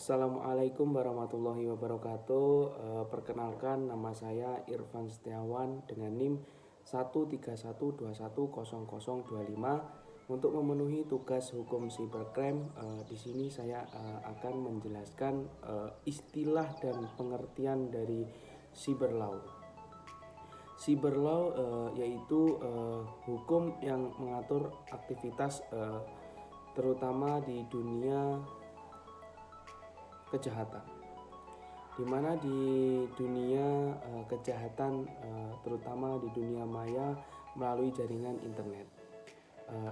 Assalamualaikum warahmatullahi wabarakatuh. Perkenalkan, nama saya Irfan Setiawan dengan NIM 131210025 untuk memenuhi tugas hukum cybercrime. Di sini saya akan menjelaskan istilah dan pengertian dari cyber law. Cyber law yaitu hukum yang mengatur aktivitas terutama di dunia kejahatan, di mana di dunia kejahatan terutama di dunia maya melalui jaringan internet.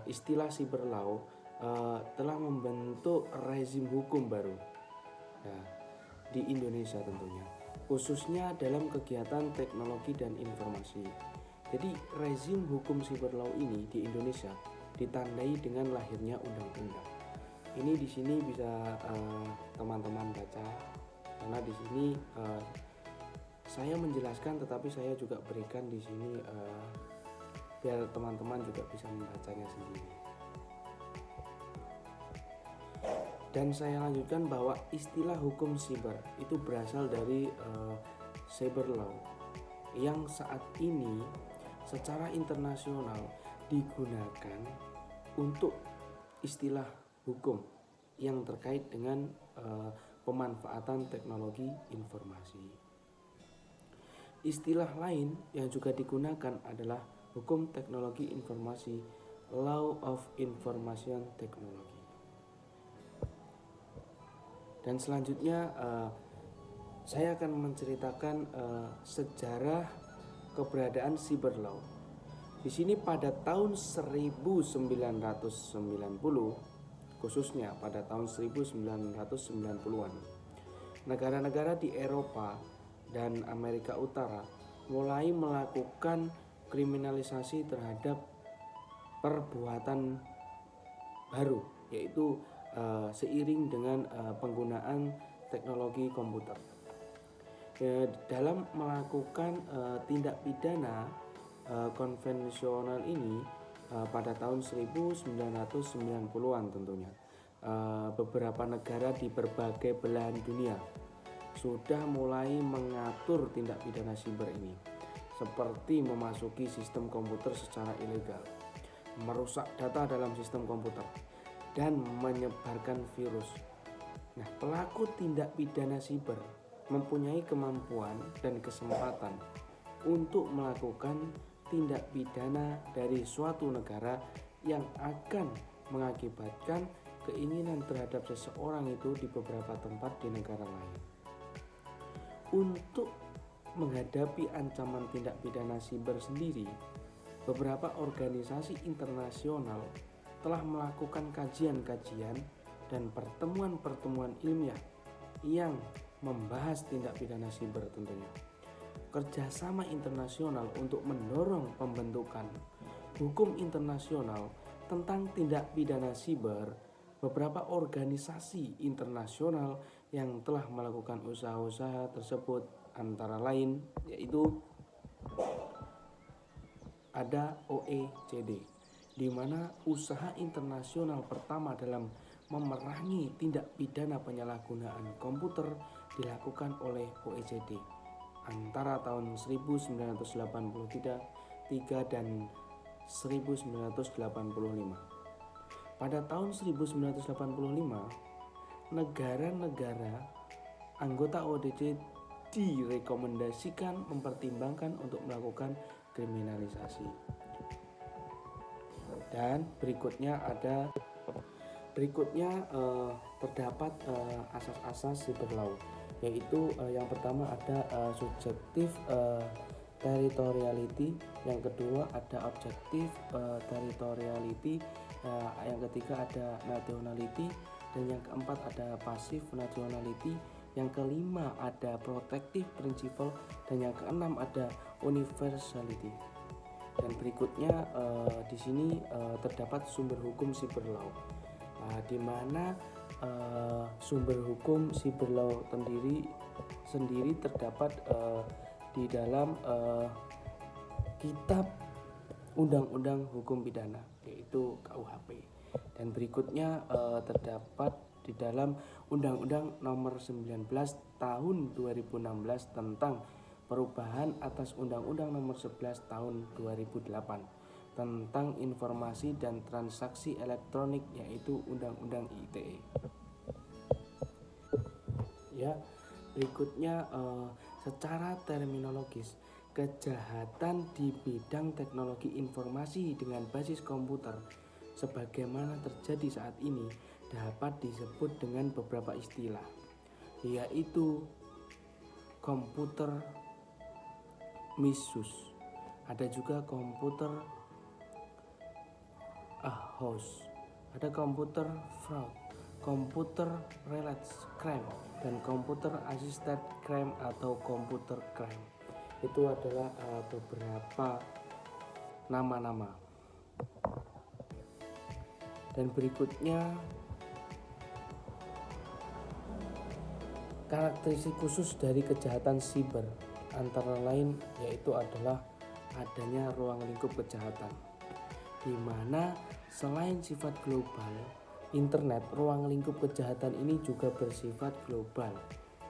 Istilah cyber law telah membentuk rezim hukum baru di Indonesia tentunya, khususnya dalam kegiatan teknologi dan informasi. Jadi rezim hukum cyber law ini di Indonesia ditandai dengan lahirnya undang-undang. Ini di sini bisa teman-teman baca, karena di sini saya menjelaskan, tetapi saya juga berikan di sini biar teman-teman juga bisa membacanya sendiri. Dan saya lanjutkan bahwa istilah hukum siber itu berasal dari cyber law yang saat ini secara internasional digunakan untuk istilah hukum yang terkait dengan pemanfaatan teknologi informasi. Istilah lain yang juga digunakan adalah hukum teknologi informasi, Law of Information Technology. Dan selanjutnya saya akan menceritakan sejarah keberadaan cyber law. Di sini pada tahun 1990, khususnya pada tahun 1990-an, negara-negara di Eropa dan Amerika Utara mulai melakukan kriminalisasi terhadap perbuatan baru, yaitu seiring dengan penggunaan teknologi komputer. Dalam melakukan tindak pidana konvensional ini, pada tahun 1990-an tentunya, beberapa negara di berbagai belahan dunia sudah mulai mengatur tindak pidana siber ini, seperti memasuki sistem komputer secara ilegal, merusak data dalam sistem komputer, dan menyebarkan virus. Nah, pelaku tindak pidana siber mempunyai kemampuan dan kesempatan untuk melakukan tindak pidana dari suatu negara yang akan mengakibatkan keinginan terhadap seseorang itu di beberapa tempat di negara lain. Untuk menghadapi ancaman tindak pidana siber sendiri, beberapa organisasi internasional telah melakukan kajian-kajian dan pertemuan-pertemuan ilmiah yang membahas tindak pidana siber tentunya. Kerjasama internasional untuk mendorong pembentukan hukum internasional tentang tindak pidana siber. Beberapa organisasi internasional yang telah melakukan usaha-usaha tersebut antara lain yaitu ada OECD, di mana usaha internasional pertama dalam memerangi tindak pidana penyalahgunaan komputer dilakukan oleh OECD antara tahun 1983 dan 1985. Pada tahun 1985, negara-negara anggota OECD direkomendasikan mempertimbangkan untuk melakukan kriminalisasi. Dan berikutnya terdapat asas-asas cyber law, yaitu yang pertama ada subjektif territoriality, yang kedua ada objektif territoriality, yang ketiga ada nationality, dan yang keempat ada passive nationality, yang kelima ada protective principle, dan yang keenam ada universality. Dan berikutnya di sini terdapat sumber hukum cyber law, di mana sumber hukum cyber law sendiri terdapat di dalam kitab Undang-Undang Hukum Pidana, yaitu KUHP. Dan berikutnya terdapat di dalam Undang-Undang Nomor 19 Tahun 2016 tentang perubahan atas Undang-Undang Nomor 11 Tahun 2008 tentang informasi dan transaksi elektronik, yaitu Undang-Undang ITE. Ya, berikutnya secara terminologis, kejahatan di bidang teknologi informasi dengan basis komputer sebagaimana terjadi saat ini dapat disebut dengan beberapa istilah, yaitu komputer misuse, ada juga komputer hoax, ada komputer fraud, komputer related crime, dan komputer assisted crime atau komputer crime. Itu adalah beberapa nama-nama. Dan berikutnya karakteristik khusus dari kejahatan siber antara lain yaitu adalah adanya ruang lingkup kejahatan, di mana selain sifat global, internet, ruang lingkup kejahatan ini juga bersifat global,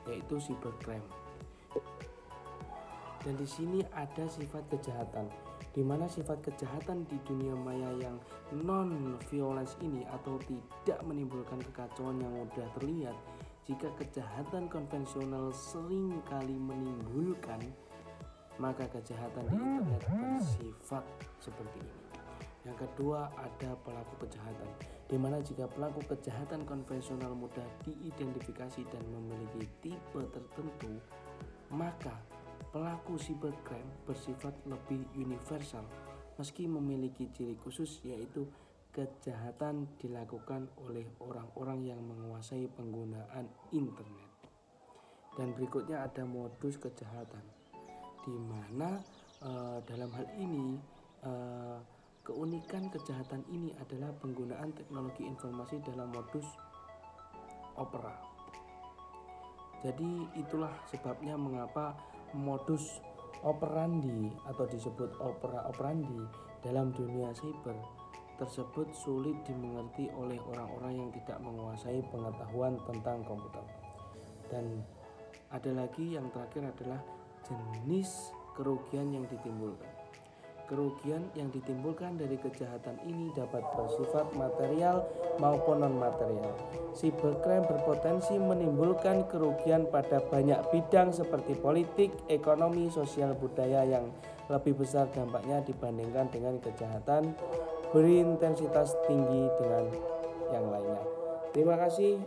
yaitu cybercrime. Dan di sini ada sifat kejahatan, di mana sifat kejahatan di dunia maya yang non-violence ini atau tidak menimbulkan kekacauan yang mudah terlihat, jika kejahatan konvensional sering kali menimbulkan, maka kejahatan di internet bersifat seperti ini. Yang kedua, ada pelaku kejahatan, di mana jika pelaku kejahatan konvensional mudah diidentifikasi dan memiliki tipe tertentu, maka pelaku cybercrime bersifat lebih universal meski memiliki ciri khusus, yaitu kejahatan dilakukan oleh orang-orang yang menguasai penggunaan internet. Dan berikutnya ada modus kejahatan, di mana dalam hal ini keunikan kejahatan ini adalah penggunaan teknologi informasi dalam modus opera. Jadi itulah sebabnya mengapa modus operandi atau disebut opera operandi dalam dunia cyber tersebut sulit dimengerti oleh orang-orang yang tidak menguasai pengetahuan tentang komputer. Dan ada lagi yang terakhir adalah jenis kerugian yang ditimbulkan. Kerugian yang ditimbulkan dari kejahatan ini dapat bersifat material maupun non-material. Cybercrime berpotensi menimbulkan kerugian pada banyak bidang seperti politik, ekonomi, sosial, budaya yang lebih besar dampaknya dibandingkan dengan kejahatan berintensitas tinggi dengan yang lainnya. Terima kasih,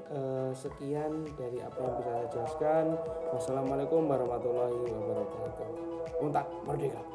sekian dari apa yang bisa saya jelaskan. Wassalamualaikum warahmatullahi wabarakatuh. Untak Merdeka.